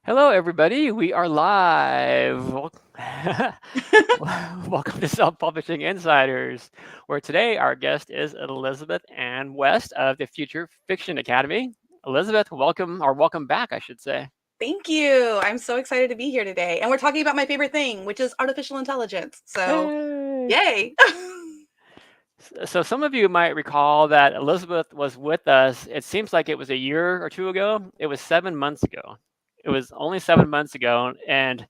Hello, everybody. We are live. Welcome to Self Publishing Insiders, where today our guest is Elizabeth Ann West of the Future Fiction Academy. Elizabeth, welcome back, I should say. Thank you. I'm so excited to be here today. And we're talking about my favorite thing, which is artificial intelligence. So, Hey. yay. So some of you might recall that Elizabeth was with us. It seems like it was a year or two ago. It was 7 months ago. It was only 7 months ago, and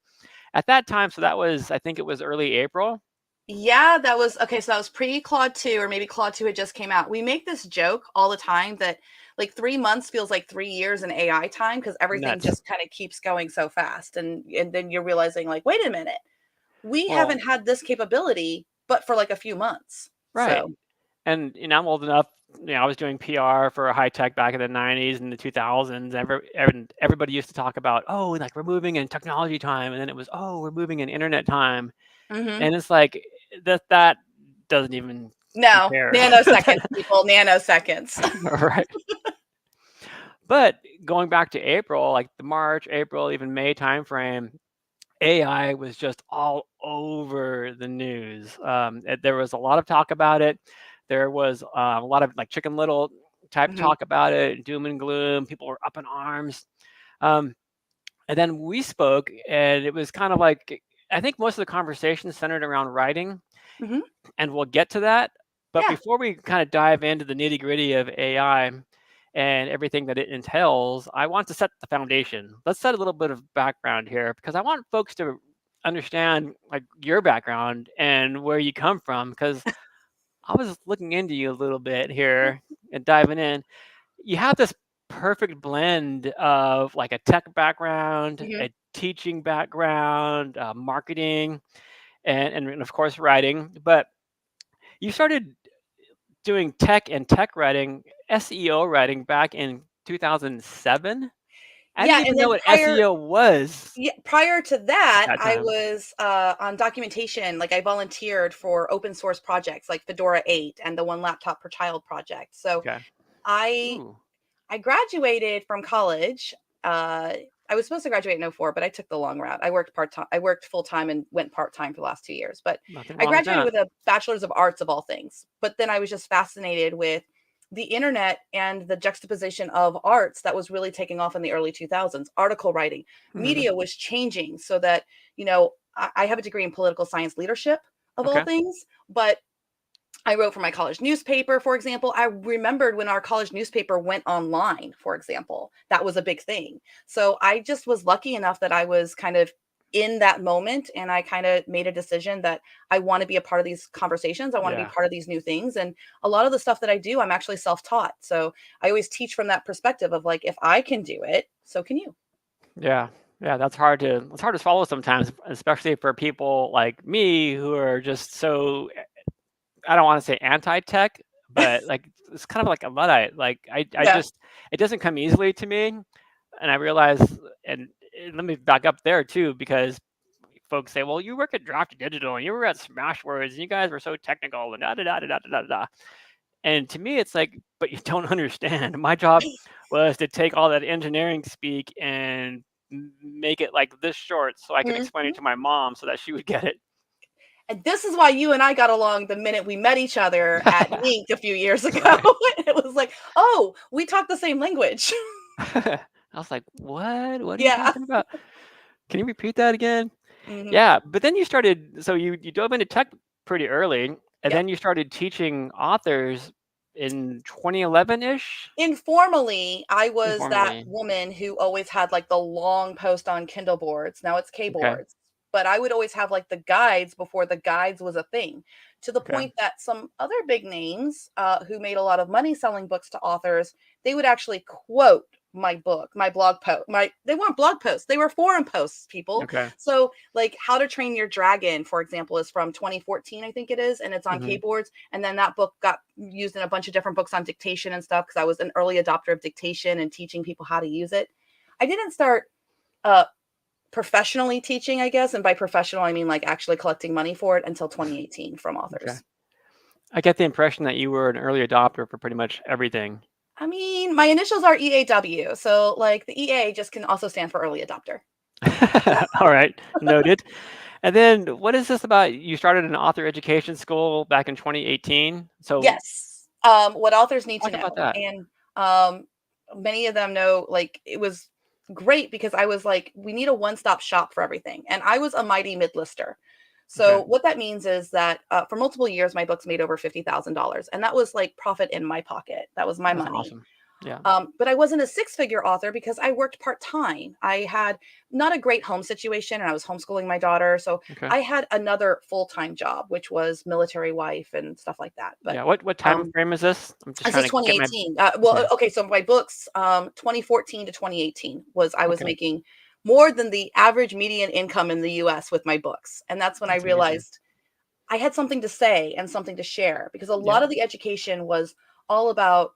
at that time, so that was, I think it was early April. Yeah, that was okay. So that was pre Claude 2, or maybe Claude 2 had just came out. We make this joke all the time that like 3 months feels like 3 years in AI time because everything Nuts. just kind of keeps going so fast. And then you're realizing, like, wait a minute, we Well, haven't had this capability but for like a few months. right. So, And I'm old enough. I was doing PR for high tech back in the '90s and the 2000s. Everybody used to talk about, oh, like we're moving in technology time, and then it was, oh, we're moving in internet time, mhm. and it's like that doesn't even No, compare. nanoseconds, people, nanoseconds. Right. But going back to April, like the March, April, even May timeframe, AI was just all over the news. There was a lot of talk about it. There was a lot of like Chicken Little type Mhm. talk about it, doom and gloom. People were up in arms. Um, and then we spoke, and it was kind of like I think most of the conversation centered around writing, Mhm. and we'll get to that. But Yeah. before we kind of dive into the nitty gritty of AI and everything that it entails, I want to set the foundation. Let's set a little bit of background here because I want folks to understand like your background and where you come from because I was looking into you a little bit here and diving in. You have this perfect blend of like a tech background, Mhm. a teaching background, marketing, and of course writing. But you started doing tech and tech writing, SEO writing back in 2007. I didn't Yeah, even and know then what SEO was prior to at that, that I time. was on documentation. Like, I volunteered for open source projects like Fedora 8 and the One Laptop per Child project. So Okay. I Ooh. I graduated from college. Uh, I was supposed to graduate in '04, but I took the long route. I worked part time. I worked full time and went part time for the last 2 years. But Nothing I wrong with graduated that. with a bachelor's of arts of all things. But then I was just fascinated with the internet and the juxtaposition of arts that was really taking off in the early 2000s. Article writing, Mhm. media was changing so that, I have a degree in political science leadership of all Okay. things, but I wrote for my college newspaper, for example. I remembered when our college newspaper went online, for example. That was a big thing. So I just was lucky enough that I was kind of in that moment, and I kind of made a decision that I want to be a part of these conversations. I want to be Yeah. part of these new things. And a lot of the stuff that I do, I'm actually self taught. So I always teach from that perspective of like, if I can do it, so can you. Yeah. Yeah, that's hard to swallow sometimes, especially for people like me who are just so I don't want to say anti-tech, but like it's kind of like a luddite. Like I Yeah. just it doesn't come easily to me, and I realize and let me back up there too because folks say, well, you work at Draft Digital and you were at Smashwords and you guys were so technical and da da da da da da da da. And to me, it's like, but you don't understand. My job was to take all that engineering speak and make it like this short so I could explain it Mhm. to my mom so that she would get it. And this is why you and I got along the minute we met each other at Link a few years ago. Right. It was like, oh, we talk the same language. I was like, what? What are you Yeah. talking about? Can you repeat that again? Mhm. Yeah, but then you started, so you dove into tech pretty early, and Yep. then you started teaching authors in 2011-ish, Informally, I was that informally. woman who always had like the long post on Kindle boards. Now it's K Okay. boards. But I would always have like the guides before the guides was a thing, to the Okay. point that some other big names who made a lot of money selling books to authors, they would actually quote my book, my blog post. They weren't blog posts, they were forum posts, people. Okay. So like How to Train Your Dragon, for example, is from 2014, I think it is, and it's on Hmm. keyboards. And then that book got used in a bunch of different books on dictation and stuff because I was an early adopter of dictation and teaching people how to use it. I didn't start uh professionally teaching, I guess, and by professional I mean like actually collecting money for it, until 2018 from Okay. authors. I get the impression that you were an early adopter for pretty much everything. I mean, my initials are EAW. So like the EA just can also stand for early adopter. All right, noted. And then what is this about? You started an author education school back in 2018. So Yes. What authors need to talk about know. that. And many of them know, like, it was great because I was like, we need a one-stop shop for everything. And I was a mighty mid-lister. Okay, So what that means is that for multiple years, my books made over $50,000. And that was like profit in my pocket. That was my that's money. awesome. Yeah. But I wasn't a six-figure author because I worked part-time. I had not a great home situation and I was homeschooling my daughter. So Okay. I had another full-time job, which was military wife and stuff like that. But Yeah. What time um, frame is this? I'm just this trying is to get my. 2018. Okay. Okay, so my books, 2014 to 2018 was I was Okay. making more than the average median income in the US with my books. And that's when I That's amazing. realized I had something to say and something to share because a Yeah. lot of the education was all about,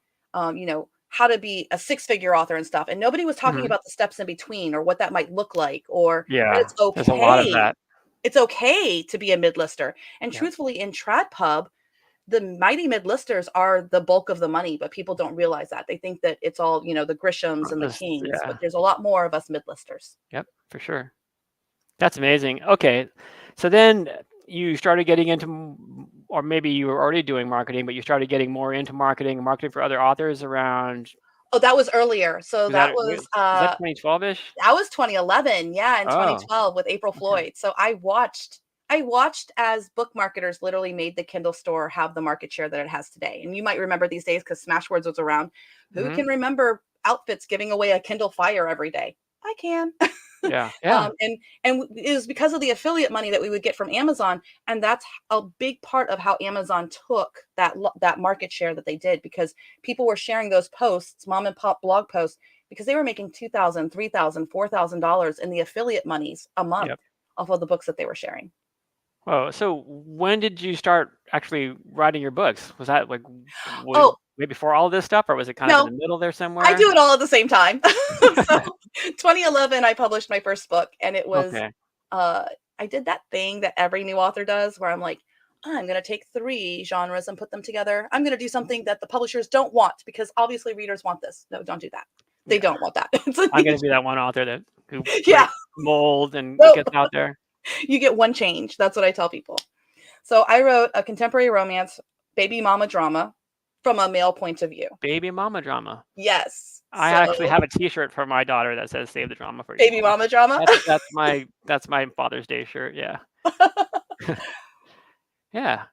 how to be a six-figure author and stuff. And nobody was talking Hmm. about the steps in between or what that might look like, or that Yeah. it's There's a lot of okay. that. It's okay to be a mid-lister. And Yeah. truthfully, in trad pub, the mighty mid-listers are the bulk of the money, but people don't realize that. They think that it's all, the Grishams and the Just Kings, but yeah. there's a lot more of us mid-listers. Yep. For sure. That's amazing. Okay. So then you started getting into, or maybe you were already doing marketing, but you started getting more into marketing for other authors around. Oh, that was earlier. So Was that was that 2012-ish? that was 2011, yeah, and Oh, 2012 with April okay. Floyd. So I watched as book marketers literally made the Kindle store have the market share that it has today. And you might remember these days because Smashwords was around. Who Hmm. can remember Outfits giving away a Kindle Fire every day? I can. Yeah. Yeah. And it was because of the affiliate money that we would get from Amazon, and that's a big part of how Amazon took that market share that they did, because people were sharing those posts, mom and pop blog posts, because they were making $2,000, $3,000, $4,000 in the affiliate monies a month Yep. off of the books that they were sharing. Oh, so when did you start actually writing your books? Was that like Oh, way before all this stuff, or was it kind of in no, the middle there I somewhere? do it all at the same time. So 2011, I published my first book, and it was, Okay. uh, I did that thing that every new author does where I'm like, I'm going to take three genres and put them together. I'm going to do something that the publishers don't want because obviously readers want this. No, don't do that. They Yeah. don't want that. It's a I'm gonna niche. be that one author that who Yeah. breaks mold and Nope. gets out there. You get one change. That's what I tell people. So I wrote a contemporary romance, baby mama drama from a male point of view. Baby mama drama. Yes. I So actually have a T-shirt for my daughter that says "Save the drama for your baby mom." mama drama. That's my Father's Day shirt. Yeah. Yeah.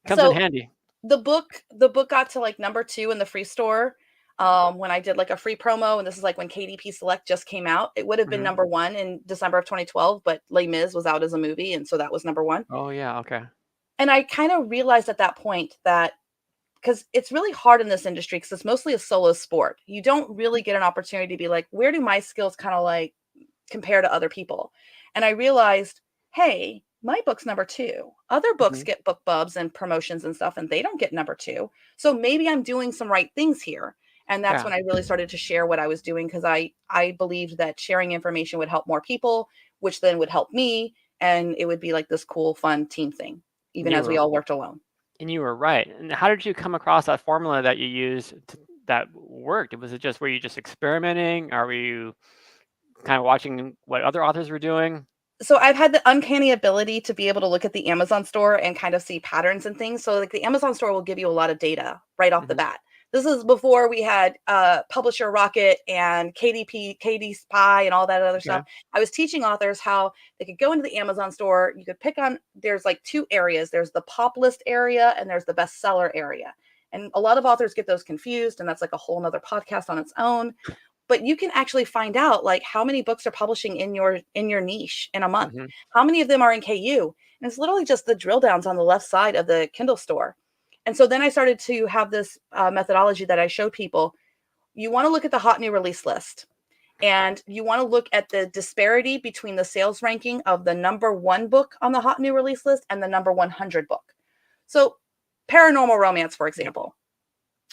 Comes in So handy. the book got to like number 2 in the free store when I did like a free promo, and this is like when KDP Select just came out. It would have been Hmm. number 1 in December of 2012, but Les Mis was out as a movie, and so that was number 1. Oh yeah. Okay. And I kind of realized at that point that, because it's really hard in this industry because it's mostly a solo sport, you don't really get an opportunity to be like, where do my skills kind of like compare to other people? And I realized, hey, my book's number 2. Other books Hmm. get book bubs and promotions and stuff, and they don't get number 2. So maybe I'm doing some right things here. And that's Yeah. when I really started to share what I was doing, because I believed that sharing information would help more people, which then would help me, and it would be like this cool, fun team thing, And even you as we were all worked alone. and you were right. And how did you come across that formula that you used that worked? Was it just were you just experimenting? Or were you kind of watching what other authors were doing? So I've had the uncanny ability to be able to look at the Amazon store and kind of see patterns and things. So like the Amazon store will give you a lot of data right off the Hmm. bat. This is before we had Publisher Rocket and KDP, KD Spy and all that other Okay. stuff. I was teaching authors how they could go into the Amazon store. You could pick on, there's like 2 areas. There's the pop list area and there's the bestseller area. And a lot of authors get those confused, and that's like a whole nother podcast on its own. But you can actually find out like how many books are publishing in your niche in a month. Hmm. How many of them are in KU? And it's literally just the drill downs on the left side of the Kindle store. And so then I started to have this methodology that I showed people. You want to look at the hot new release list, and you want to look at the disparity between the sales ranking of the number 1 book on the hot new release list and the number 100 book. So paranormal romance, for Yep. example,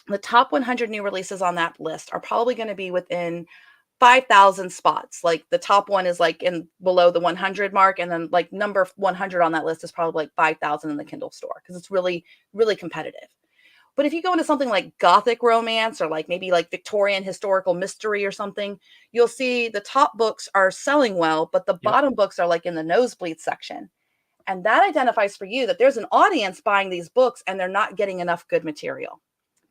the top 100 new releases on that list are probably going to be within 5,000 spots. Like the top one is like in below the 100 mark. And then like number 100 on that list is probably like 5,000 in the Kindle store, because it's really, really competitive. But if you go into something like Gothic romance or like maybe like Victorian historical mystery or something, you'll see the top books are selling well, but the Yep. bottom books are like in the nosebleed section. And that identifies for you that there's an audience buying these books and they're not getting enough good material,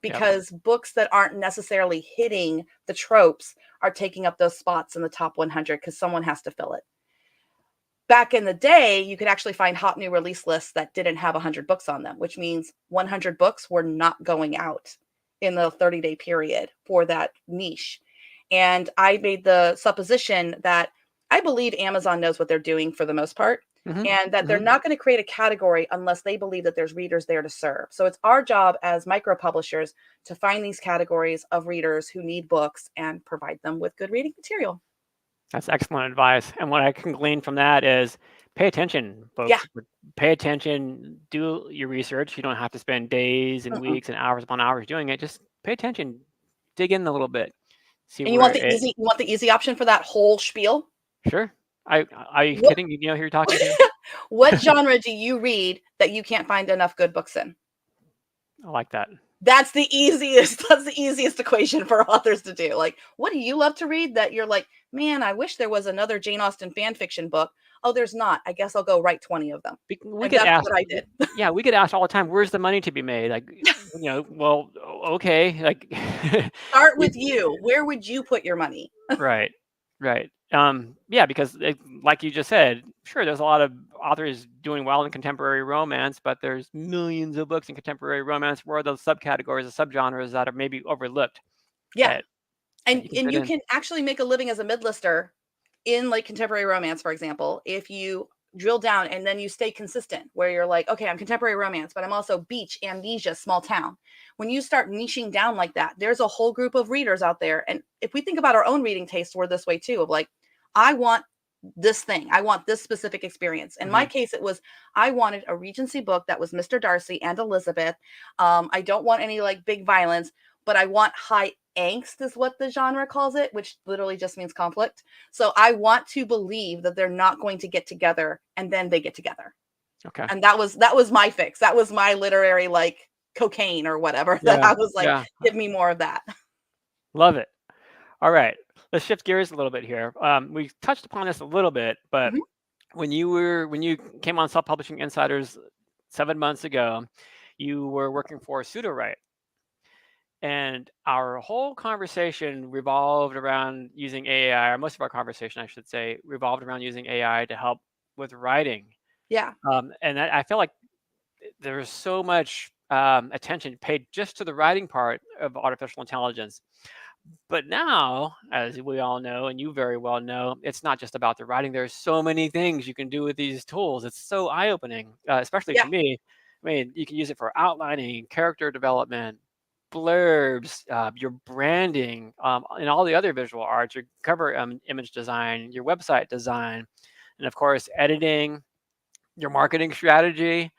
Yep. because books that aren't necessarily hitting the tropes are taking up those spots in the top 100 because someone has to fill it. Back in the day, you could actually find hot new release lists that didn't have 100 books on them, which means 100 books were not going out in the 30-day period for that niche. And I made the supposition that I believe Amazon knows what they're doing for the most part, Hmm. and that they're Hmm. not going to create a category unless they believe that there's readers there to serve. So it's our job as micro publishers to find these categories of readers who need books and provide them with good reading material. That's excellent advice. And what I can glean from that is pay attention, Yeah. folks. Pay attention, do your research. You don't have to spend days and Mm-mm. weeks and hours upon hours doing it. Just pay attention, dig in a little bit, see And you where want the it. easy you want the easy option for that whole spiel? Sure. Are you What kidding? You know who you're talking to? what genre do you read that you can't find enough good books in? I like that. That's the easiest that's the easiest equation for authors to do. Like, what do you love to read that you're like, "Man, I wish there was another Jane Austen fan fiction book." "Oh, there's not. I guess I'll go write 20 of them." We And get that's asked, what I did. yeah, we get asked all the time, "Where's the money to be made?" Like, well, okay, like, Start we, with you. Where would you put your money? right, right. Yeah, because like you just said, sure, there's a lot of authors doing well in contemporary romance, but there's millions of books in contemporary romance. Where are those subcategories, the subgenres that are maybe overlooked Yeah. that And you can and fit you in? can actually make a living as a mid-lister in, like, contemporary romance, for example, if you drill down and then you stay consistent, where you're like, "Okay, I'm contemporary romance, but I'm also beach, amnesia, small town." When you start niching down like that, there's a whole group of readers out there, and if we think about our own reading tastes, we're this way too, of like, "I want this thing. I want this specific experience." In my Hmm. case, it was I wanted a Regency book that was Mr. Darcy and Elizabeth. I don't want any, like, big violence, but I want high angst is what the genre calls it, which literally just means conflict. So I want to believe that they're not going to get together and then they get together. Okay. And that was my fix. That was my literary like cocaine or whatever that Yeah. I was like, Yeah. give me more of that. Love it. All right. Let's shift gears a little bit here. We touched upon this a little bit, but Mhm. when you came on Self Publishing Insiders 7 months ago, you were working for Pseudo, and our whole conversation revolved around using AI, or most of our conversation, I should say, revolved around using AI to help with writing. Yeah. And I feel like there's so much attention paid just to the writing part of artificial intelligence. But now, as we all know, and you very well know, it's not just about the writing. There's so many things you can do with these tools. It's so eye-opening, especially Yeah. to me. I mean, you can use it for outlining, character development, blurbs, your branding, and all the other visual arts, your cover image design, your website design, and of course, editing, your marketing strategy.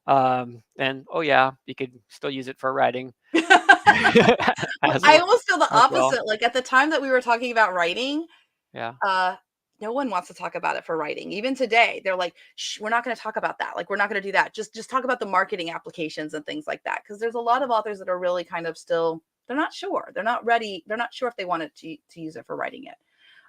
And oh yeah, you could still use it for writing Well, as I well. almost feel the As well. opposite. Like at the time that we were talking about writing, Yeah. uh, no one wants to talk about it for writing. Even today, they're like, "Shh, we're not going to talk about that. Like, we're not going to do that. Just talk about the marketing applications and things like that." Because there's a lot of authors that are really kind of still they're not sure. They're not ready. They're not sure if they wanted to use it for writing it.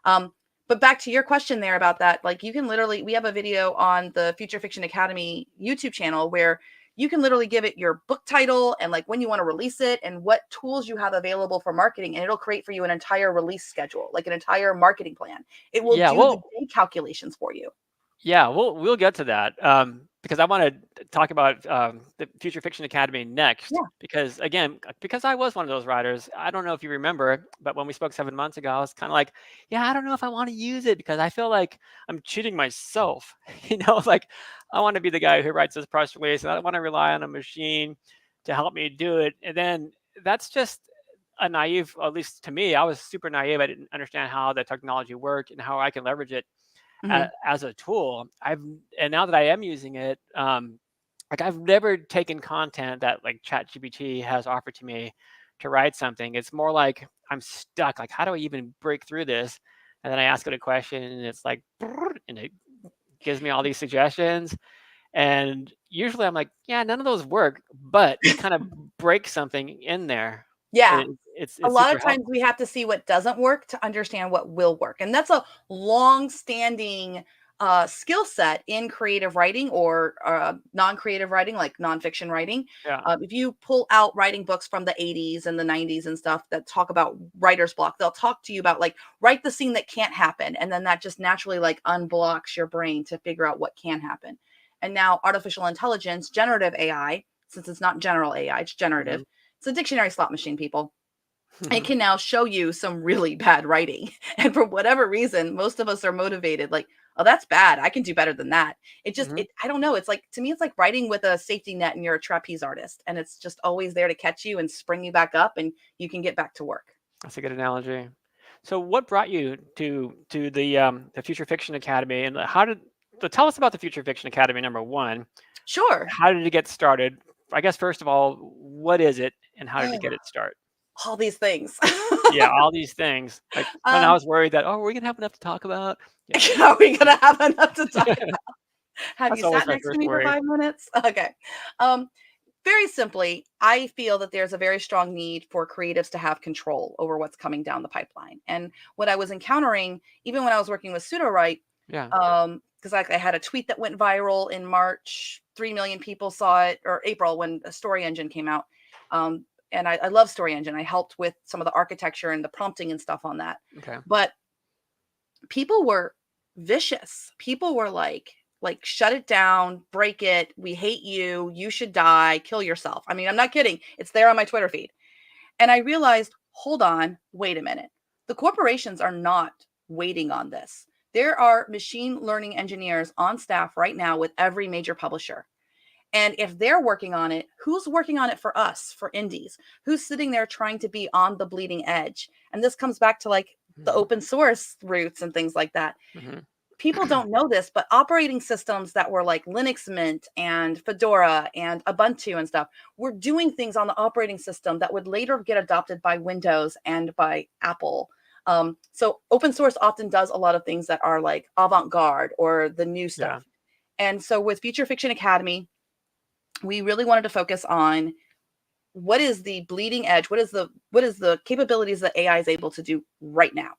Um, but back to your question there about that, like you can literally, we have a video on the Future Fiction Academy YouTube channel where you can literally give it your book title and like when you want to release it and what tools you have available for marketing, and it'll create for you an entire release schedule, like an entire marketing plan. It will Yeah. do the Well, day calculations for you. yeah, we'll get to that, because I want to talk about the Future Fiction Academy next. Yeah. Because again, because I was one of those writers, I don't know if you remember, but when we spoke 7 months ago, I was kind of like, yeah, I don't know if I want to use it because I feel like I'm cheating myself. Like I want to be the guy who writes this press release, and I don't want to rely on a machine to help me do it. And then that's just a naive, at least to me, I was super naive. I didn't understand how the technology worked and how I can leverage it Mhm. as a tool. And now that I am using it, like I've never taken content that like ChatGPT has offered to me to write something. It's more like I'm stuck. Like, how do I even break through this? And then I ask it a question, and it's like, and it gives me all these suggestions. And usually I'm like, yeah, none of those work, but it kind of breaks something in there. Yeah. And A it's lot super of times helpful. we have to see what doesn't work to understand what will work. And that's a long-standing skill set in creative writing or non-creative writing, like nonfiction writing. Yeah. If you pull out writing books from the 80s and the 90s and stuff that talk about writer's block, they'll talk to you about like write the scene that can't happen. And then that just naturally like unblocks your brain to figure out what can happen. And now artificial intelligence, generative AI, since it's not general AI, it's generative. Hmm. It's a dictionary slot machine, people. It can now show you some really bad writing. And for whatever reason, most of us are motivated like, oh, that's bad. I can do better than that. It just, Hmm. it, I don't know. It's like, to me, it's like writing with a safety net and you're a trapeze artist and it's just always there to catch you and spring you back up and you can get back to work. That's a good analogy. So, what brought you to the Future Fiction Academy, and how did so tell us about the Future Fiction Academy? Number one, Sure. how did it get started? I guess first of all, what is it, and how did it Oh, get its start? all these things. Yeah, all these things. Like, and I um, was worried that, oh, are we gonna have enough to talk about? Yeah, are we going to have enough to talk about? Have you that's always sat my next to first me for worry. 5 minutes? Okay. Um, Very simply, I feel that there's a very strong need for creatives to have control over what's coming down the pipeline. And what I was encountering, even when I was working with PseudoWrite, Yeah. because like I had a tweet that went viral in March, 3 million people saw it, or April when the Story Engine came out. And I love Story Engine. I helped with some of the architecture and the prompting and stuff on that. Okay. But people were vicious. People were like shut it down, break it. We hate you. You should die. Kill yourself. I mean, I'm not kidding. It's there on my Twitter feed. And I realized, hold on, wait a minute. The corporations are not waiting on this. There are machine learning engineers on staff right now with every major publisher. And if they're working on it, who's working on it for us, for indies? Who's sitting there trying to be on the bleeding edge? And this comes back to like the Hmm. open source roots and things like that. Hmm. People don't know this, but operating systems that were like Linux Mint and Fedora and Ubuntu and stuff were doing things on the operating system that would later get adopted by Windows and by Apple. So open source often does a lot of things that are like avant-garde or the new Yeah. stuff. And so with Future Fiction Academy, we really wanted to focus on what is the bleeding edge, what is the capabilities that AI is able to do right now.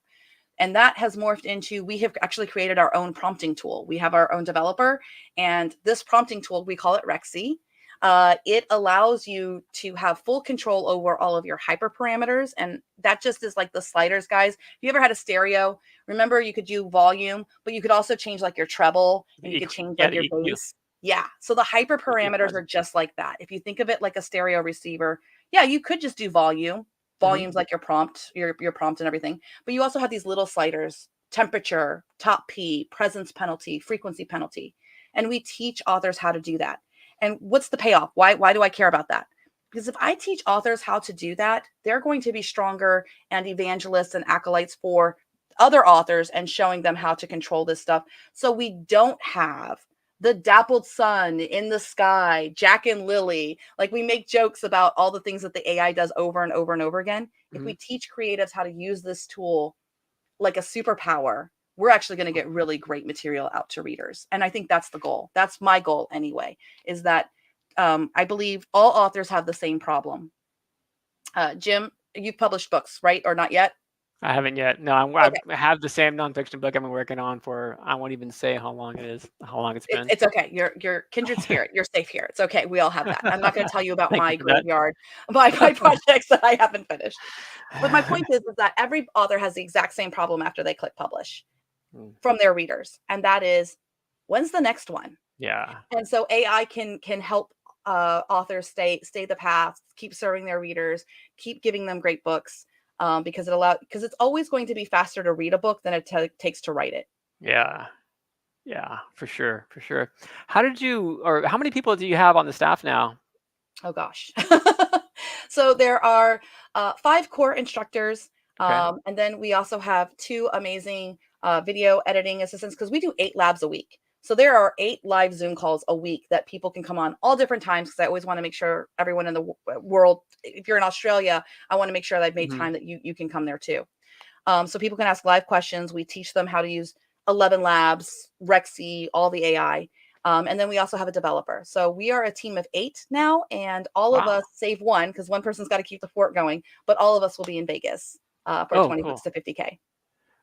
And that has morphed into, we have actually created our own prompting tool. We have our own developer, and this prompting tool, we call it Rexy. It allows you to have full control over all of your hyperparameters. And that just is like the sliders, guys. If you ever had a stereo, remember you could do volume, but you could also change like your treble and you could change Yeah, like the your EQ, bass. Yeah. So the the hyperparameters are equalizer. just like that. If you think of it like a stereo receiver, yeah, you could just do volume. Hmm. Volume's like your prompt, your prompt and everything. But you also have these little sliders: temperature, top P, presence penalty, frequency penalty. And we teach authors how to do that. And what's the payoff? Why do I care about that? Because if I teach authors how to do that, they're going to be stronger and evangelists and acolytes for other authors and showing them how to control this stuff. So we don't have the dappled sun in the sky, Jack and Lily. Like we make jokes about all the things that the AI does over and over and over again. If Hmm. we teach creatives how to use this tool like a superpower, we're actually going to get really great material out to readers. And I think that's the goal. That's my goal anyway, is that I believe all authors have the same problem. Jim, you've published books, right? Or not yet? I haven't yet. No, Okay. I have the same nonfiction book I've been working on for, I won't even say how long it is, how long it's been. It's okay. You're kindred spirit. You're safe here. It's okay. We all have that. I'm not going to tell you about Thank you my for that. graveyard, my projects that I haven't finished. But my point is that every author has the exact same problem after they click publish Mm, from their readers, and that is, when's the next one? yeah, And so AI can help authors stay the path, keep serving their readers, keep giving them great books, because it's always going to be faster to read a book than it takes to write it. yeah, yeah, for sure, for sure. How did you, or how many people do you have on the staff now? Oh gosh. So there are 5 core instructors. Okay. And then we also have 2 amazing video editing assistants because we do 8 labs a week. So there are 8 live Zoom calls a week that people can come on all different times because I always want to make sure everyone in the world, if you're in Australia, I want to make sure that I've made Hmm. time that you can come there too. So people can ask live questions. We teach them how to use 11 Labs, Rexy, all the AI. And then we also have a developer. So we are a team of 8 now, and all of Wow. us, save one, because one person's got to keep the fort going, but all of us will be in Vegas for Oh, 20 cool. bucks to 50K.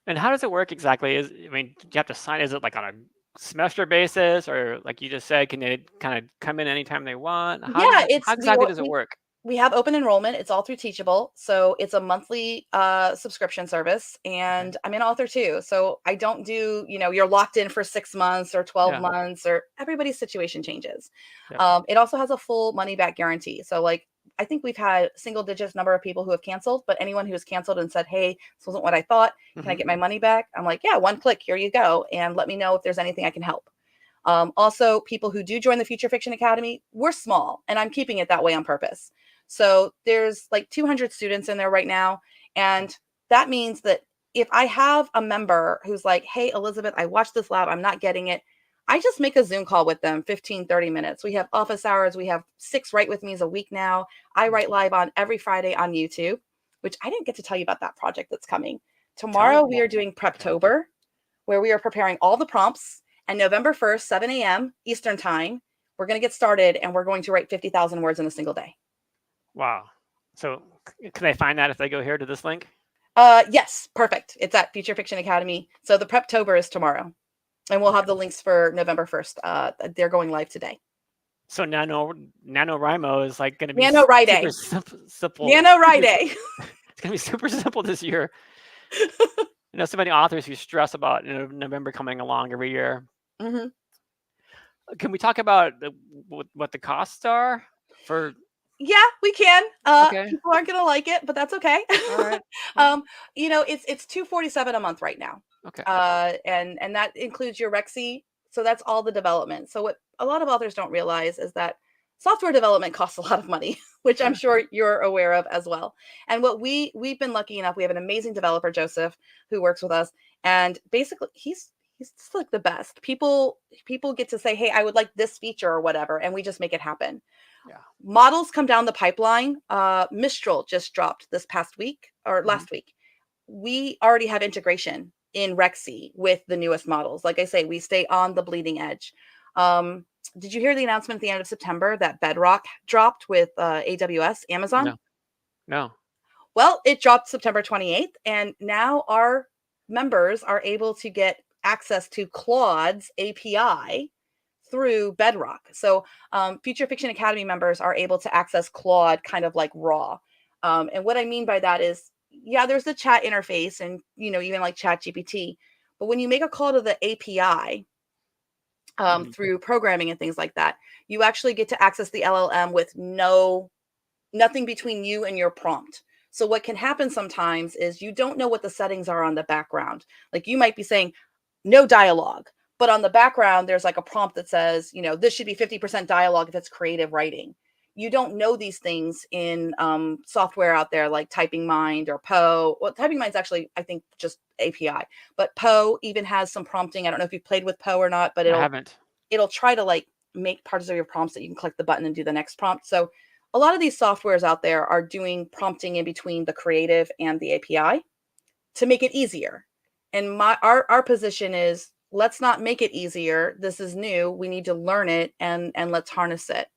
And how does it work exactly? I mean, do you have to sign? Is it like on a semester basis, or like you just said, can they kind of come in anytime they want? Yeah, How exactly does it work? we have open enrollment. It's all through Teachable. So it's a monthly subscription service. Okay. And I'm an author too. So I don't do, you're locked in for 6 months or 12 Yeah. months, or everybody's situation changes. Yep. It also has a full money back guarantee. So like, I think we've had single digits number of people who have canceled, but anyone who has canceled and said, hey, this wasn't what I thought, can I Hmm. get my money back? I'm like, yeah, one click, here you go. And let me know if there's anything I can help. Also, people who do join the Future Fiction Academy, we're small, and I'm keeping it that way on purpose. So there's like 200 students in there right now. And that means that if I have a member who's like, hey, Elizabeth, I watched this lab, I'm not getting it, I just make a Zoom call with them, 15, 30 minutes. We have office hours. We have 6 Write With Me's a week now. I write live on every Friday on YouTube, which I didn't get to tell you about that project that's coming. Tell me Tomorrow, we more. are doing Okay. Preptober, where we are preparing all the prompts. And November 1st, 7 a.m. Eastern time, we're going to get started, and we're going to write 50,000 words in a single day. Wow. So can they find that if they go here to this link? Yes, perfect. It's at Future Fiction Academy. So the Preptober is tomorrow, and we'll have the links for November 1st. They're going live today. So NaNoWriMo is like going to be super NaNoWriMo. simple. NaNoWriMo. It's going to be super simple this year. So many authors who stress about November coming along every year. Mm-hmm. Can we talk about what the costs are for? Yeah, we can. Okay. People aren't gonna like it, but that's okay. All right. Well, It's $247 a month right now. okay. And that includes your Rexy. So that's all the development. So what a lot of authors don't realize is that software development costs a lot of money, which I'm sure you're aware of as well. And what we've been lucky enough, we have an amazing developer, Joseph, who works with us, and basically he's just like the best. People get to say, hey, I would like this feature or whatever, and we just make it happen. Yeah. Models come down the pipeline. Mistral just dropped this past week or last week. We already have integration in Rexy with the newest models. Like I say, we stay on the bleeding edge. Did you hear the announcement at the end of September that Bedrock dropped with AWS, Amazon? No. No. Well, it dropped September 28th, and now our members are able to get access to Claude's API through Bedrock. So Future Fiction Academy members are able to access Claude kind of like raw. And what I mean by that is, yeah, there's the chat interface and, even like Chat GPT. But when you make a call to the API through programming and things like that, you actually get to access the LLM with nothing between you and your prompt. So what can happen sometimes is you don't know what the settings are on the background. Like you might be saying no dialogue, but on the background, there's like a prompt that says, this should be 50% dialogue if it's creative writing. You don't know these things in software out there like Typing Mind or Poe. Well, Typing Mind's actually, I think, just API. But Poe even has some prompting. I don't know if you've played with Poe or not, but I haven't. it'll try to like make parts of your prompts that you can click the button and do the next prompt. So a lot of these softwares out there are doing prompting in between the creative and the API to make it easier. And our position is, let's not make it easier. This is new. We need to learn it and let's harness it.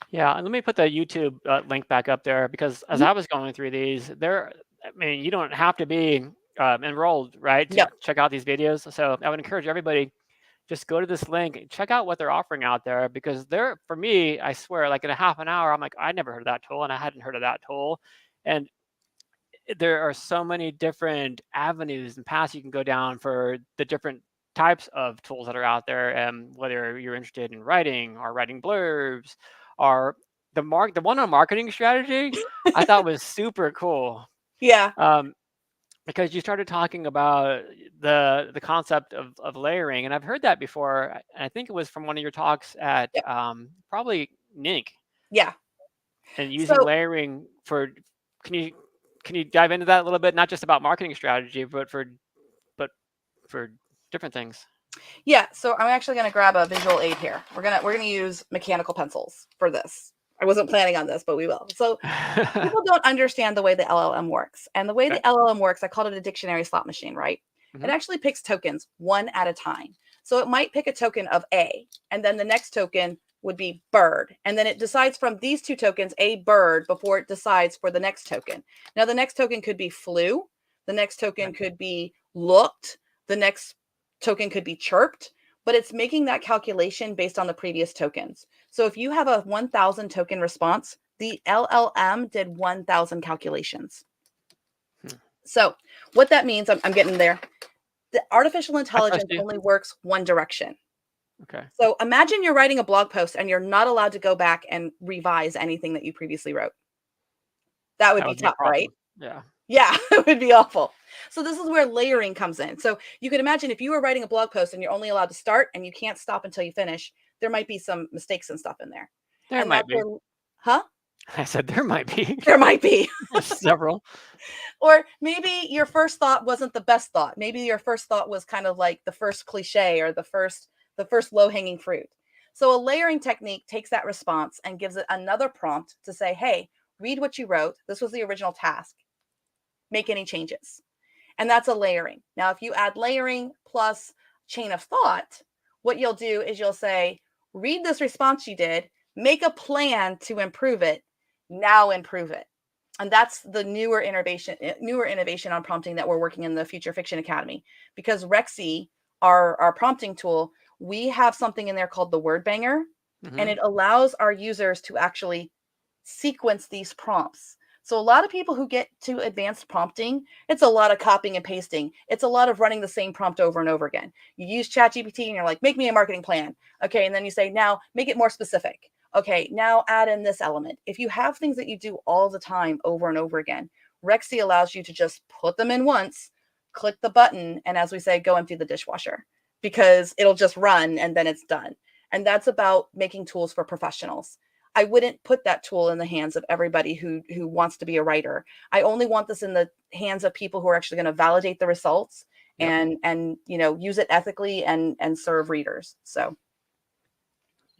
Yeah, and let me put the YouTube link back up there because as I was going through these, you don't have to be enrolled, right, to check out these videos. So I would encourage everybody, just go to this link and check out what they're offering out there because for me, I swear, like in a half an hour, I'm like, I never heard of that tool and I hadn't heard of that tool. And there are so many different avenues and paths you can go down for the different types of tools that are out there, and whether you're interested in writing or writing blurbs or the one on marketing strategy, I thought was super cool. Yeah. Because you started talking about the concept of layering, and I've heard that before. And I think it was from one of your talks at probably NINC. Yeah. And using layering for, can you dive into that a little bit? Not just about marketing strategy, but for different things. Yeah. So I'm actually going to grab a visual aid here. We're gonna use mechanical pencils for this. I wasn't planning on this, but we will. So people don't understand the way the LLM works. And the way the LLM works, I called it a dictionary slot machine, right? It actually picks tokens one at a time. So it might pick a token of A, and then the next token would be bird. And then it decides from these two tokens, a bird, before it decides for the next token. Now, the next token could be flew. The next token could be looked. The next token could be chirped, but it's making that calculation based on the previous tokens. So if you have a 1,000 token response, the LLM did 1,000 calculations. So what that means, I'm getting there. The artificial intelligence only works one direction. Okay. So imagine you're writing a blog post and you're not allowed to go back and revise anything that you previously wrote. That would be tough, right? Yeah. Yeah, it would be awful. So this is where layering comes in. So you could imagine if you were writing a blog post and you're only allowed to start and you can't stop until you finish, there might be some mistakes and stuff in there. There might be. Huh? I said there might be. There might be. Several. Or maybe your first thought wasn't the best thought. Maybe your first thought was kind of like the first cliche or the first low-hanging fruit. So a layering technique takes that response and gives it another prompt to say, hey, read what you wrote. This was the original task. Make any changes. And that's a layering. Now, if you add layering plus chain of thought, what you'll do is you'll say, read this response you did, make a plan to improve it, now improve it. And that's the newer innovation on prompting that we're working in the Future Fiction Academy. Because Rexy, our prompting tool, we have something in there called the word banger, and it allows our users to actually sequence these prompts. So a lot of people who get to advanced prompting, it's a lot of copying and pasting. It's a lot of running the same prompt over and over again. You use ChatGPT and you're like, make me a marketing plan. Okay. And then you say, now make it more specific. Okay. Now add in this element. If you have things that you do all the time over and over again, Rexy allows you to just put them in once, click the button, and as we say, go empty the dishwasher, because it'll just run and then it's done. And that's about making tools for professionals. I wouldn't put that tool in the hands of everybody who wants to be a writer. I only want this in the hands of people who are actually going to validate the results and use it ethically and serve readers. So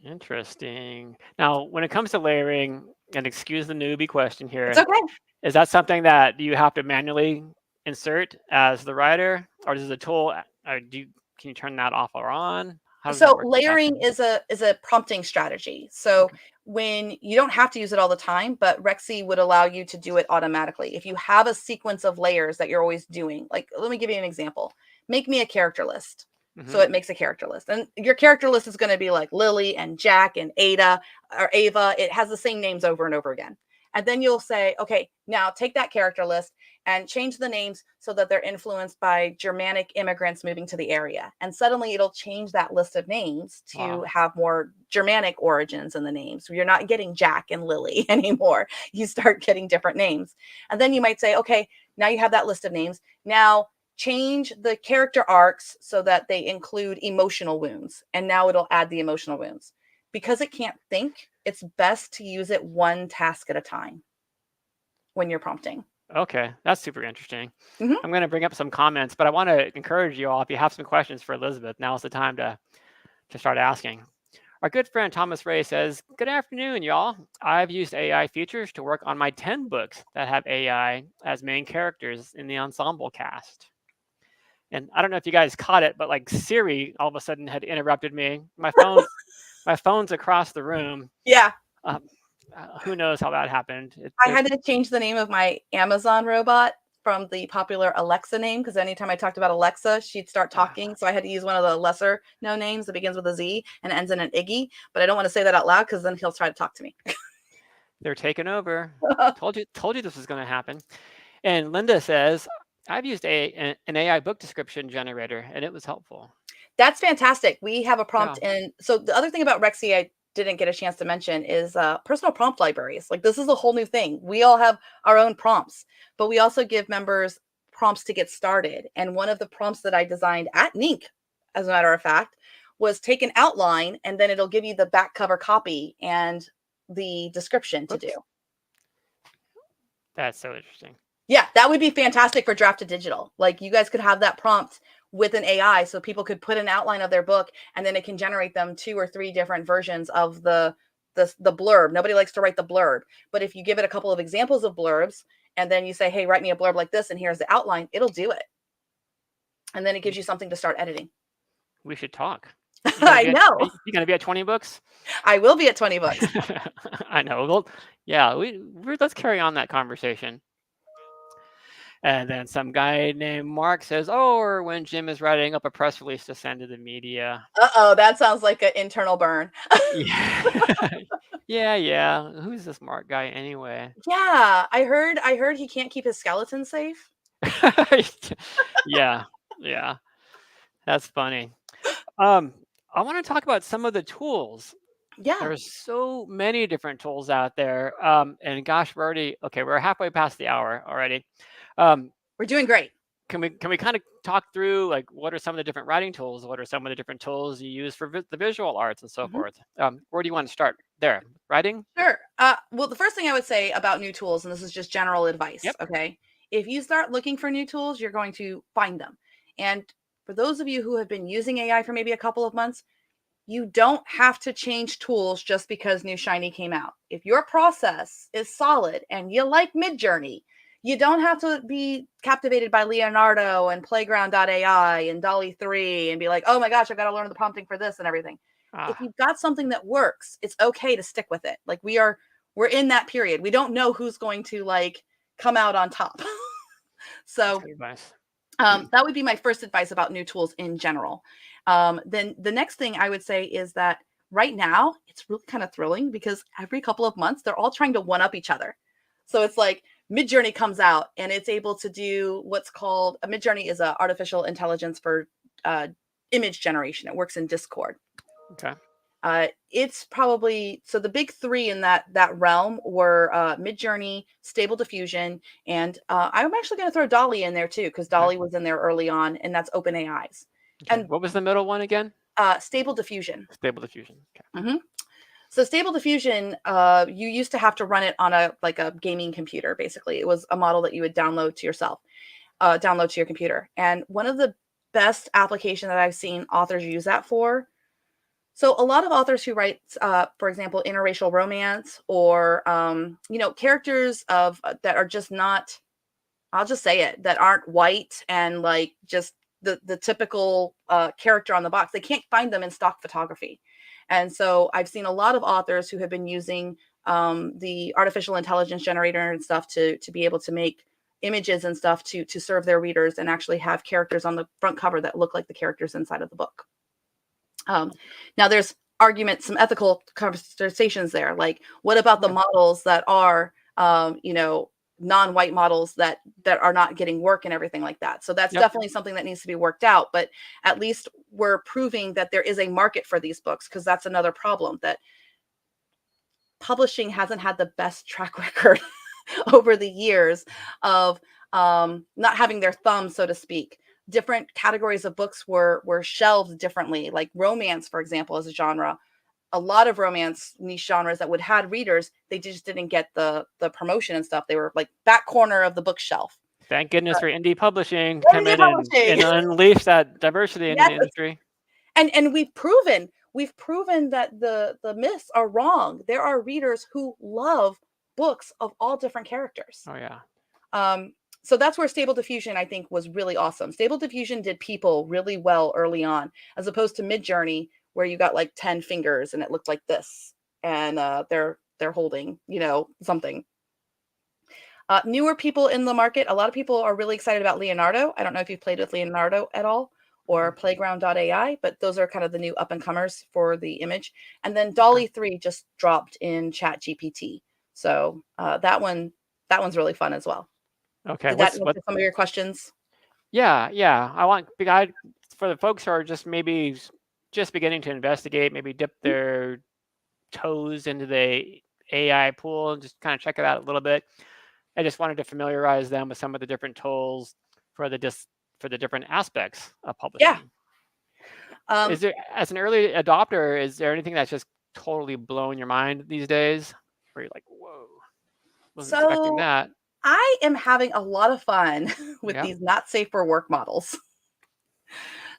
interesting. Now, when it comes to layering, and excuse the newbie question here, it's okay. Is that something that you have to manually insert as the writer, or does the tool? Can you turn that off or on? So layering is a prompting strategy. So when you don't have to use it all the time, but Rexy would allow you to do it automatically. If you have a sequence of layers that you're always doing, like, let me give you an example. Make me a character list. So it makes a character list, and your character list is going to be like Lily and Jack and Ada or Ava. It has the same names over and over again. And then you'll say, okay, now take that character list and change the names so that they're influenced by Germanic immigrants moving to the area. And suddenly it'll change that list of names to have more Germanic origins in the names. So you're not getting Jack and Lily anymore. You start getting different names. And then you might say, okay, now you have that list of names. Now change the character arcs so that they include emotional wounds. And now it'll add the emotional wounds. Because it can't think, it's best to use it one task at a time when you're prompting. Okay, that's super interesting. I'm going to bring up some comments, but I want to encourage you all, if you have some questions for Elizabeth, now's the time to start asking. Our good friend Thomas Ray says, good afternoon, y'all. I've used AI features to work on my 10 books that have AI as main characters in the ensemble cast. And I don't know if you guys caught it, but like Siri all of a sudden had interrupted me. My phone's across the room. Yeah. Who knows how that happened? I had to change the name of my Amazon robot from the popular Alexa name, because anytime I talked about Alexa, she'd start talking. So I had to use one of the lesser known names that begins with a Z and ends in an Iggy. But I don't want to say that out loud because then he'll try to talk to me. They're taking over. Told you this was going to happen. And Linda says, I've used an AI book description generator, and it was helpful. That's fantastic. We have a prompt in. So the other thing about Rexy I didn't get a chance to mention is personal prompt libraries. Like, this is a whole new thing. We all have our own prompts, but we also give members prompts to get started. And one of the prompts that I designed at NINC, as a matter of fact, was take an outline and then it'll give you the back cover copy and the description to do. That's so interesting. Yeah, that would be fantastic for draft to digital. Like, you guys could have that prompt with an AI so people could put an outline of their book and then it can generate them 2 or 3 different versions of the blurb. Nobody likes to write the blurb, but if you give it a couple of examples of blurbs and then you say, hey, write me a blurb like this and here's the outline, it'll do it. and then it gives you something to start editing. We should talk. I know. You gonna be at 20 books? I will be at 20 books. I know. Well, yeah, let's carry on that conversation. And then some guy named Mark says, "Oh, or when Jim is writing up a press release to send to the media." Uh-oh, that sounds like an internal burn. Yeah, yeah, yeah. Who's this Mark guy anyway? Yeah, I heard he can't keep his skeleton safe. Yeah, yeah. That's funny. Um, I want to talk about some of the tools. Yeah, There's so many different tools out there. And gosh, we're halfway past the hour already. Um, we're doing great. can we kind of talk through like what are some of the different writing tools? What are some of the different tools you use for the visual arts and so Mhm. forth? Where do you want to start? There, writing. Sure. Well, the first thing I would say about new tools, and this is just general advice, Yep. okay? If you start looking for new tools, you're going to find them. And for those of you who have been using AI for maybe a couple of months, you don't have to change tools just because new shiny came out. If your process is solid and you like Midjourney, you don't have to be captivated by Leonardo and Playground.ai and Dolly 3 and be like, oh my gosh, I've got to learn the prompting for this and everything. If Ah, you've got something that works, it's okay to stick with it. Like we're in that period. We don't know who's going to like come out on top. that's So good advice. that would be my first advice about new tools in general. Then the next thing I would say is that right now it's really kind of thrilling because every couple of months they're all trying to one up each other. So it's like Midjourney comes out and it's able to do what's called a Midjourney is a artificial intelligence for uh, image generation. It works in Discord. Okay. It's probably so the big three in that realm were Midjourney, Stable Diffusion, and I'm actually going to throw Dolly in there too because Okay. Dolly was in there early on, and that's OpenAI's. Okay. And What was the middle one again? Stable Diffusion. Stable diffusion. Okay. hmm So Stable Diffusion, you used to have to run it on a gaming computer. Basically, it was a model that you would download to yourself, download to your computer. And one of the best application that I've seen authors use that for. So a lot of authors who write, for example, interracial romance or characters of that are just not, I'll just say it, that aren't white and like just the typical character on the box. They can't find them in stock photography, and so I've seen a lot of authors who have been using the artificial intelligence generator and stuff to be able to make images and stuff to serve their readers and actually have characters on the front cover that look like the characters inside of the book. Now there's arguments, some ethical conversations there. Like, what about the Yeah. models that are, non-white models that are not getting work and everything like that? So that's Yep. definitely something that needs to be worked out. But at least we're proving that there is a market for these books because that's another problem that publishing hasn't had the best track record over the years of not having their thumb, so to speak. Different categories of books were shelved differently. Like romance, for example, as a genre, a lot of romance niche genres that would had readers, they just didn't get the promotion and stuff. They were like back corner of the bookshelf. Thank goodness for indie publishing to come Indie in publishing, and unleash that diversity into yes, the industry. and we've proven that the myths are wrong. There are readers who love books of all different characters. Oh yeah. Um, so that's where Stable Diffusion, I think, was really awesome. Stable Diffusion did people really well early on, as opposed to Midjourney, where you got like 10 fingers and it looked like this, and they're holding, something. Newer people in the market, a lot of people are really excited about Leonardo. I don't know if you've played with Leonardo at all or Mm-mm. Playground.ai, but those are kind of the new up and comers for the image. And then Dolly 3 just dropped in Chat GPT. So that one's really fun as well. Okay. Did that What? answer some of your questions? Yeah, yeah. I want big guide for the folks who are just maybe just beginning to investigate, maybe dip their toes into the AI pool and just kind of check it out a little bit. I just wanted to familiarize them with some of the different tools for for the different aspects of Yeah. publishing. Um, Is there, as an early adopter, is there anything that's just totally blowing your mind these days, where you're like, "Whoa, wasn't expecting so that"? I am having a lot of fun with Yeah. these not safe for work models.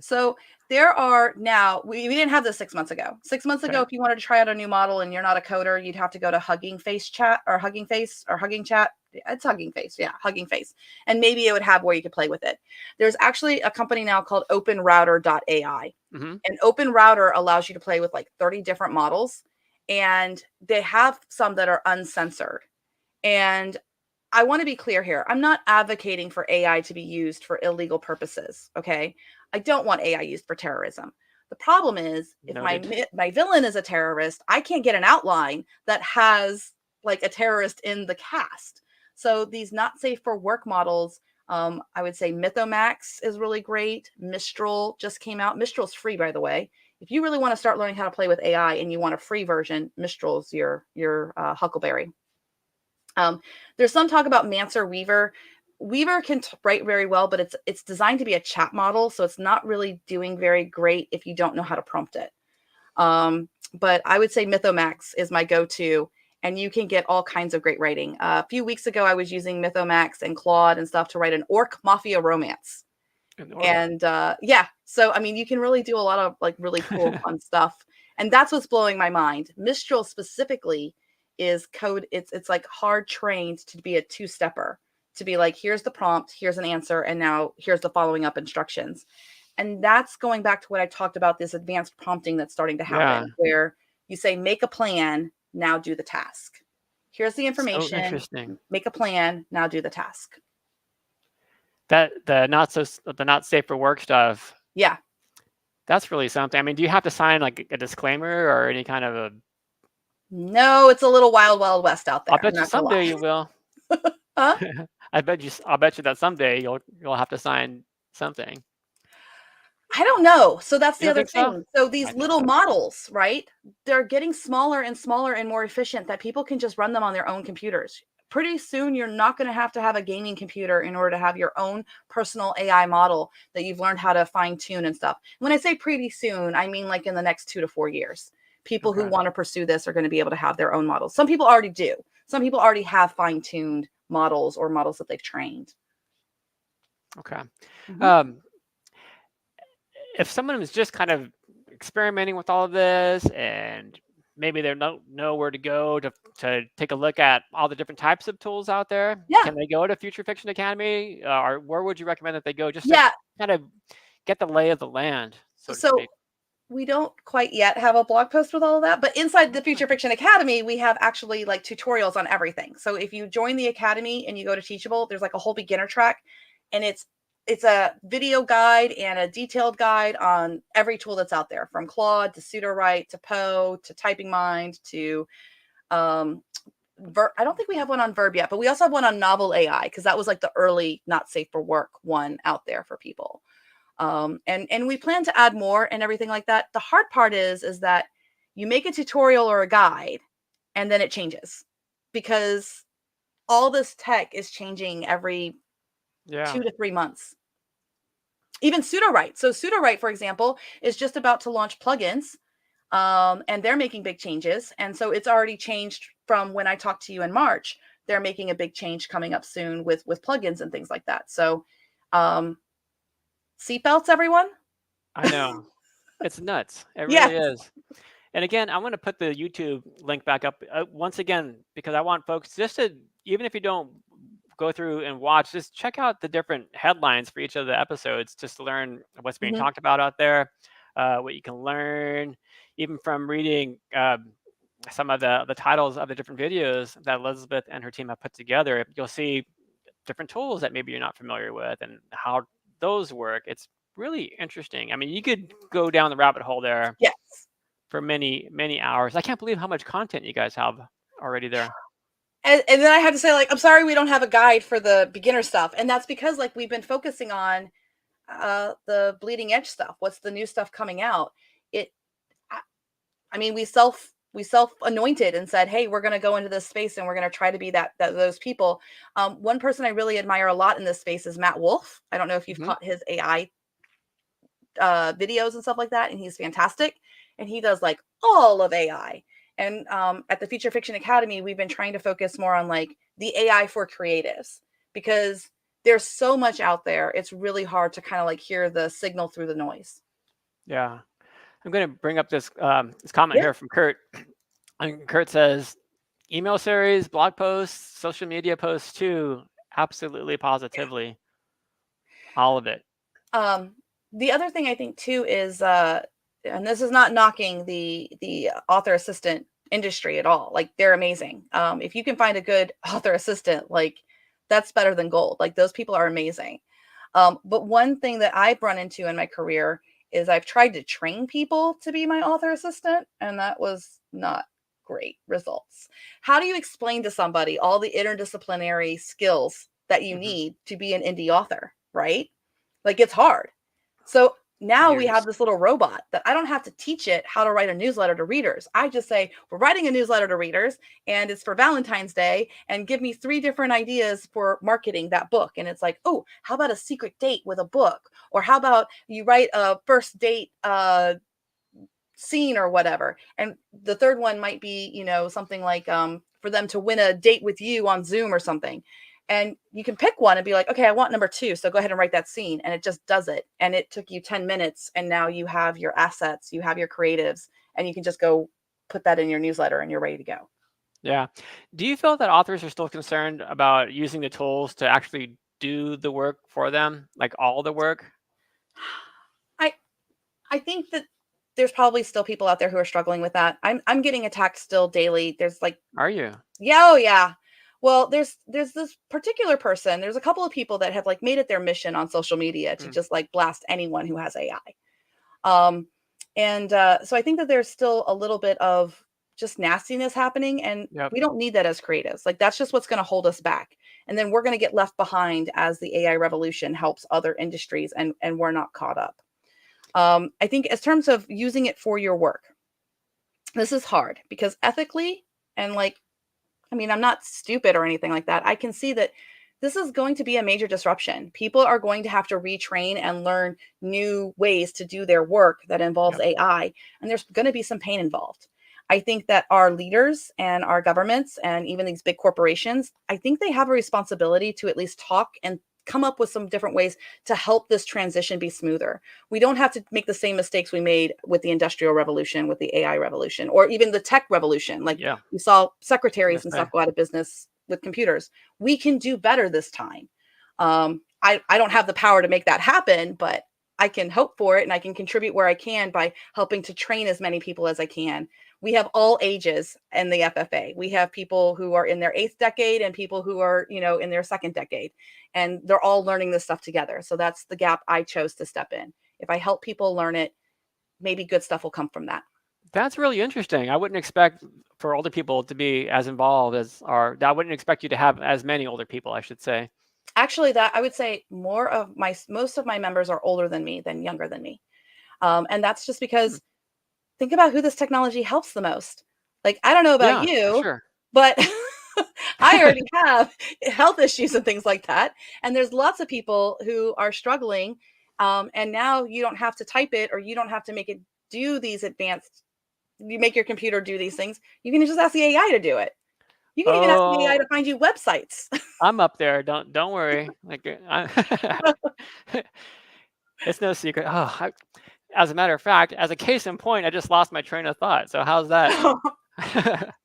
So there are now, we didn't have this 6 months ago. 6 months ago, Okay. if you wanted to try out a new model and you're not a coder, you'd have to go to Hugging Face Chat or Hugging Face or Hugging Chat. It's Hugging Face. Yeah, Hugging Face. And maybe it would have where you could play with it. There's actually a company now called openrouter.ai. Mm-hmm. And OpenRouter allows you to play with like 30 different models. And they have some that are uncensored. And I want to be clear here. I'm not advocating for AI to be used for illegal purposes. Okay. I don't want AI used for terrorism. The problem is if my villain is a terrorist, I can't get an outline that has like a terrorist in the cast. So these not safe for work models, I would say Mythomax is really great. Mistral just came out. Mistral's free, by the way. If you really want to start learning how to play with AI and you want a free version, Mistral's your Huckleberry. There's some talk about Manser Weaver. Weaver can write very well, but it's designed to be a chat model, so it's not really doing very great if you don't know how to prompt it. But I would say Mythomax is my go-to, and you can get all kinds of great writing. A few weeks ago, I was using Mythomax and Claude and stuff to write an orc mafia romance. And yeah, so I mean, you can really do a lot of like really cool, fun stuff, and that's what's blowing my mind. Mistral specifically is code. It's like hard trained to be a two-stepper, to be like, here's the prompt, here's an answer, and now here's the following up instructions. And that's going back to what I talked about, this advanced prompting that's starting to happen, where you say, make a plan, now do the task. Here's the information. So interesting. Make a plan, now do the task. That the not safe for work stuff. Yeah. That's really something. I mean, do you have to sign like a disclaimer or any kind of a? No, it's a little wild, wild west out there. I'll bet you someday you will. Huh? I'll bet you that someday you'll have to sign something. I don't know. So that's the other thing. So these little models, right? They're getting smaller and smaller and more efficient that people can just run them on their own computers. Pretty soon, you're not going to have a gaming computer in order to have your own personal AI model that you've learned how to fine tune and stuff. When I say pretty soon, I mean like in the next 2 to 4 years. People who want to pursue this are going to be able to have their own models. Some people already do. Some people already have fine tuned models or models that they've trained. Okay. Mm-hmm. If someone is just kind of experimenting with all of this and maybe they don't know where to go to take a look at all the different types of tools out there, can they go to Future Fiction Academy, or where would you recommend that they go just to kind of get the lay of the land, so to speak? We don't quite yet have a blog post with all of that, but inside the Future Fiction Academy, we have actually like tutorials on everything. So if you join the Academy and you go to Teachable, there's like a whole beginner track, and it's a video guide and a detailed guide on every tool that's out there, from Claude to Pseudowrite to Poe to Typing Mind to I don't think we have one on Verb yet, but we also have one on Novel AI, because that was like the early not safe for work one out there for people. And we plan to add more and everything like that. The hard part is that you make a tutorial or a guide and then it changes, because all this tech is changing every 2 to 3 months. Even Pseudowrite. So Pseudowrite, for example, is just about to launch plugins, and they're making big changes. And so it's already changed from when I talked to you in March. They're making a big change coming up soon with plugins and things like that. So seatbelts, everyone. I know. It's nuts. It really is. And again, I want to put the YouTube link back up once again, because I want folks just to, even if you don't go through and watch, just check out the different headlines for each of the episodes, just to learn what's being talked about out there, what you can learn, even from reading some of the titles of the different videos that Elizabeth and her team have put together. You'll see different tools that maybe you're not familiar with and how those work. It's really interesting. I mean, you could go down the rabbit hole there for many, many hours. I can't believe how much content you guys have already there. And then I had to say, like, I'm sorry we don't have a guide for the beginner stuff. And that's because, like, we've been focusing on the bleeding edge stuff. What's the new stuff coming out? I mean, we self-anointed and said, hey, we're going to go into this space and we're going to try to be those people. One person I really admire a lot in this space is Matt Wolf. I don't know if you've caught his AI videos and stuff like that. And he's fantastic. And he does like all of AI. And at the Future Fiction Academy, we've been trying to focus more on like the AI for creatives, because there's so much out there. It's really hard to kind of like hear the signal through the noise. Yeah. I'm going to bring up this comment here from Kurt. And Kurt says, email series, blog posts, social media posts too. Absolutely, positively, all of it. Um, the other thing I think too is, and this is not knocking the author assistant industry at all. Like they're amazing. If you can find a good author assistant, like that's better than gold. Like those people are amazing. But one thing that I've run into in my career is I've tried to train people to be my author assistant, and that was not great results. How do you explain to somebody all the interdisciplinary skills that you Hmm. need to be an indie author, right? Like it's hard. So now we have Years. this little robot that I don't have to teach it how to write a newsletter to readers. I just say, we're writing a newsletter to readers and it's for Valentine's Day and give me 3 different ideas for marketing that book. And it's like, oh, how about a secret date with a book? Or how about you write a first date scene or whatever. And the third one might be, something like for them to win a date with you on Zoom or something. And you can pick one and be like, okay, I want number 2. So go ahead and write that scene. And it just does it. And it took you 10 minutes. And now you have your assets, you have your creatives, and you can just go put that in your newsletter and you're ready to go. Yeah. Do you feel that authors are still concerned about using the tools to actually do the work for them, like all the work? I I think that there's probably still people out there who are struggling with that. I'm getting attacked still daily. There's like, Are you? yeah, oh yeah. Well, there's this particular person. There's a couple of people that have like made it their mission on social media to Mm, just like blast anyone who has AI. Um, and so I think that there's still a little bit of just nastiness happening, and yep. we don't need that as creatives. Like that's just what's going to hold us back, and then we're going to get left behind as the AI revolution helps other industries, and we're not caught up. I think as terms of using it for your work, this is hard because ethically and like I mean, I'm not stupid or anything like that. I can see that this is going to be a major disruption. People are going to have to retrain and learn new ways to do their work that involves Yep. AI, and there's going to be some pain involved. I think that our leaders and our governments and even these big corporations, I think they have a responsibility to at least talk and come up with some different ways to help this transition be smoother. We don't have to make the same mistakes we made with the industrial revolution, with the AI revolution, or even the tech revolution. Like Yeah. we saw I was secretaries and gonna stuff say. go out of business with computers. We can do better this time. I don't have the power to make that happen, but I can hope for it and I can contribute where I can by helping to train as many people as I can. We have all ages in the FFA. We have people who are in their 8th decade and people who are, in their 2nd decade. And they're all learning this stuff together. So that's the gap I chose to step in. If I help people learn it, maybe good stuff will come from that. That's really interesting. I wouldn't expect for older people to be as involved as are. I wouldn't expect you to have as many older people, I should say. Actually, that I would say most of my members are older than me than younger than me. And that's just Hmm. because think about who this technology helps the most. Like, I don't know about Yeah, for you, sure. but I already have health issues and things like that. And there's lots of people who are struggling. And now you don't have to type it or you don't have to make it do these advanced, you make your computer do these things. You can just ask the AI to do it. You can even ask the AI Oh, to find you websites. I'm up there. Don't worry. Like it's no secret. As a matter of fact, as a case in point, I just lost my train of thought. So how's that?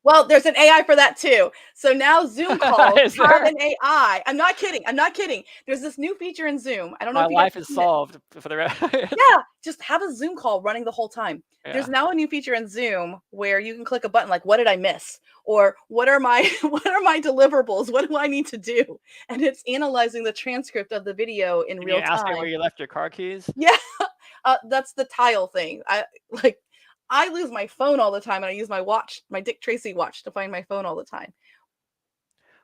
Well, there's an AI for that too. So now Zoom calls Is have there? an AI. I'm not kidding. I'm not kidding. There's this new feature in Zoom. I don't know My if you guys life have is seen it. solved for the rest. Yeah, just have a Zoom call running the whole time. There's Yeah. now a new feature in Zoom where you can click a button like what did I miss or what are my what are my deliverables? What do I need to do? And it's analyzing the transcript of the video in Can you real ask it where time. you left your car keys? Yeah, that's the tile thing. Like I lose my phone all the time, and I use my watch, my Dick Tracy watch, to find my phone all the time.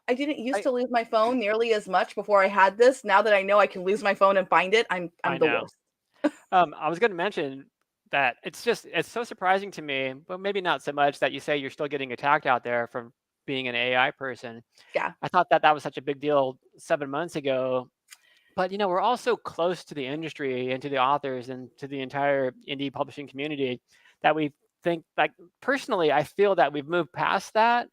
I didn't used I to lose my phone nearly as much before I had this. Now that I know I can lose my phone and find it, I'm I the know. worst. I was going to mention that it's so surprising to me, but maybe not so much that you say you're still getting attacked out there from being an AI person. Yeah. I thought that that was such a big deal 7 months ago. But we're all so close to the industry and to the authors and to the entire indie publishing community that we think like personally, I feel that we've moved past that.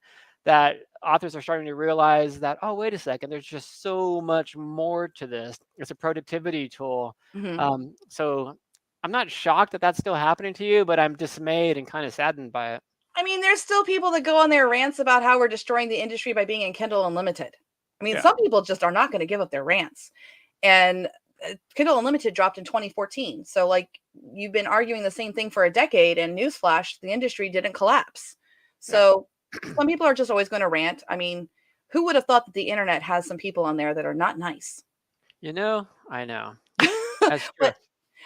That authors are starting to realize that, oh, wait a second, there's just so much more to this. It's a productivity tool. Mhm. So I'm not shocked that that's still happening to you, but I'm dismayed and kind of saddened by it. I mean, there's still people that go on their rants about how we're destroying the industry by being in Kindle Unlimited. I mean, Yeah. some people just are not going to give up their rants. And Kindle Unlimited dropped in 2014. So, like, you've been arguing the same thing for a decade, and newsflash, the industry didn't collapse. Yeah. So, some people are just always going to rant. I mean, who would have thought that the internet has some people on there that are not nice? I know. That's true. but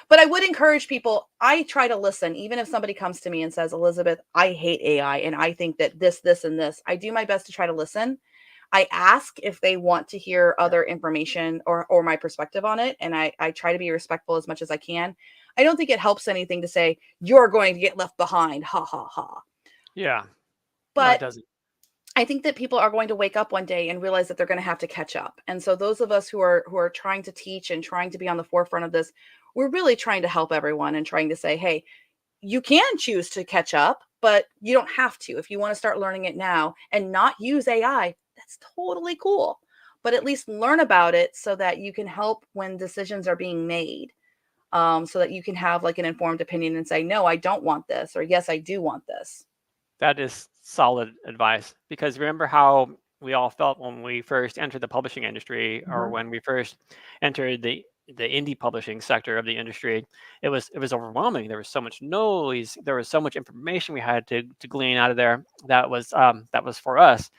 but I would encourage people. I try to listen, even if somebody comes to me and says, Elizabeth, I hate AI and I think that this, and this. I do my best to try to listen. I ask if they want to hear Yeah. other information or my perspective on it. And I try to be respectful as much as I can. I don't think it helps anything to say, you're going to get left behind. Ha ha ha. Yeah. No, it But doesn't. I think that people are going to wake up one day and realize that they're going to have to catch up. And so those of us who are trying to teach and trying to be on the forefront of this, we're really trying to help everyone and trying to say, hey, you can choose to catch up, but you don't have to. If you want to start learning it now and not use AI, that's totally cool. But at least learn about it so that you can help when decisions are being made. So that you can have like an informed opinion and say, no, I don't want this, or yes, I do want this. That is solid advice, because remember how we all felt when we first entered the publishing industry, or Uh-huh. when we first entered the indie publishing sector of the industry. It was overwhelming. There was so much noise. There was so much information we had to glean out of there. That was for us.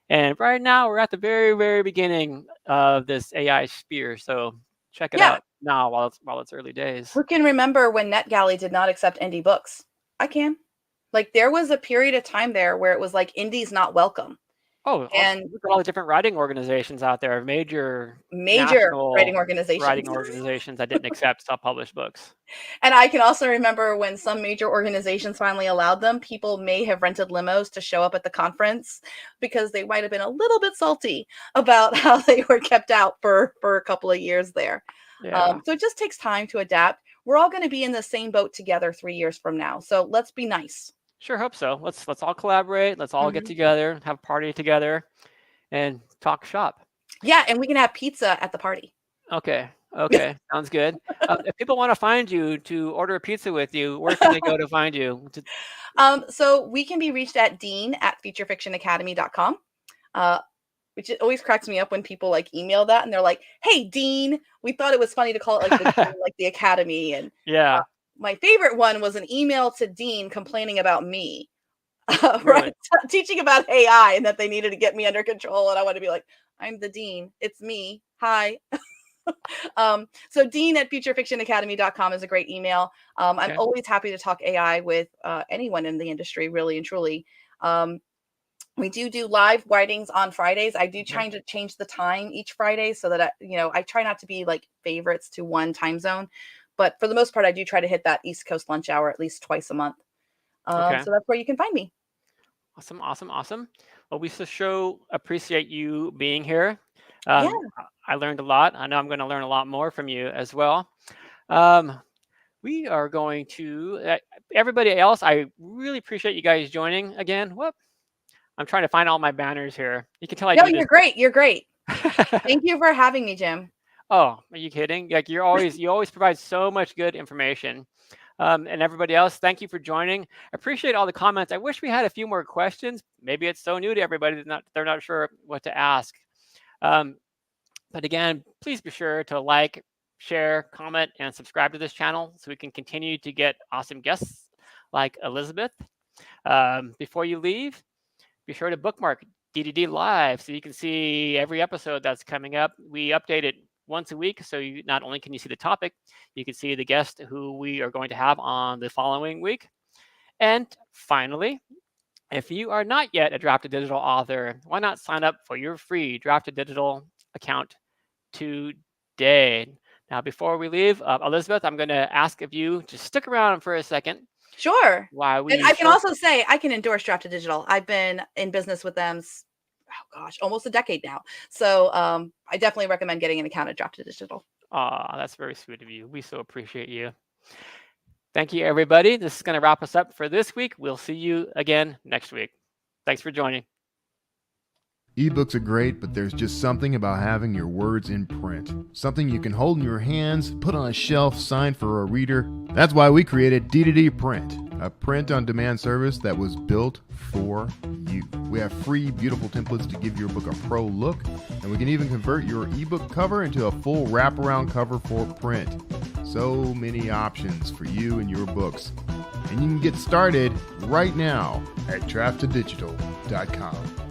And right now we're at the very, very beginning of this AI sphere. So check it Yeah. out now while it's early days. Who can remember when NetGalley did not accept indie books? I can. Like there was a period of time there where it was like indies not welcome. Oh, And look at all the different writing organizations out there, major major writing national organizations. writing organizations that didn't accept self-published books. And I can also remember when some major organizations finally allowed them, people may have rented limos to show up at the conference because they might have been a little bit salty about how they were kept out for a couple of years there. Yeah, So it just takes time to adapt. We're all going to be in the same boat together 3 years from now. So let's be nice. sure hope so. Let's all collaborate. Let's all get Mhm. together, have a party together, and talk shop. Yeah, and we can have pizza at the party. Okay, okay, sounds good. If people want to find you to order a pizza with you, where can they go to find you? So we can be reached at dean@futurefictionacademy.com. Uh, which it always cracks me up when people like email that and they're like, "Hey, Dean, we thought it was funny to call it like the Dean, like the Academy." And uh, Yeah, my favorite one was an email to Dean complaining about me, right? really. Teaching about AI and that they needed to get me under control. And I want to be like, "I'm the Dean. It's me. Hi." So dean@futurefictionacademy.com is a great email. I'm Okay, always happy to talk AI with anyone in the industry, really and truly. Um, we do live writings on Fridays. I do okay, try to change the time each Friday so that I try not to be like favorites to one time zone, but for the most part, I do try to hit that East Coast lunch hour at least twice a month. okay. So that's where you can find me. Awesome, awesome, awesome. Well, we so appreciate you being here. Yeah, I learned a lot. I know I'm going to learn a lot more from you as well. Um, we are going to everybody else. I really appreciate you guys joining again. Whoop! I'm trying to find all my banners here. You can tell I no, do you're this. great. You're great. Thank you for having me, Jim. Oh, are you kidding? Like you always provide so much good information. And everybody else, thank you for joining. Appreciate all the comments. I wish we had a few more questions. Maybe it's so new to everybody that they're not sure what to ask. Um, but again, please be sure to like, share, comment, and subscribe to this channel so we can continue to get awesome guests like Elizabeth. Before you leave, be sure to bookmark DDD Live so you can see every episode that's coming up. We update it once a week, so you not only can you see the topic, you can see the guest who we are going to have on the following week. And finally, if you are not yet a Draft to Digital author, why not sign up for your free Draft to Digital account today? Now, before we leave, Elizabeth, I'm going to ask if you just stick around for a second Sure. while And we I can show. also say I can endorse Draft to Digital. I've been in business with them, oh gosh, almost a decade now. So I definitely recommend getting an account at Draft to Digital. Aw, that's very sweet of you. We so appreciate you. Thank you, everybody. This is going to wrap us up for this week. We'll see you again next week. Thanks for joining. Ebooks are great, but there's just something about having your words in print. Something you can hold in your hands, put on a shelf, sign for a reader. That's why we created D2D Print, a print-on-demand service that was built for you. We have free, beautiful templates to give your book a pro look, and we can even convert your ebook cover into a full wraparound cover for print. So many options for you and your books. And you can get started right now at draftadigital.com.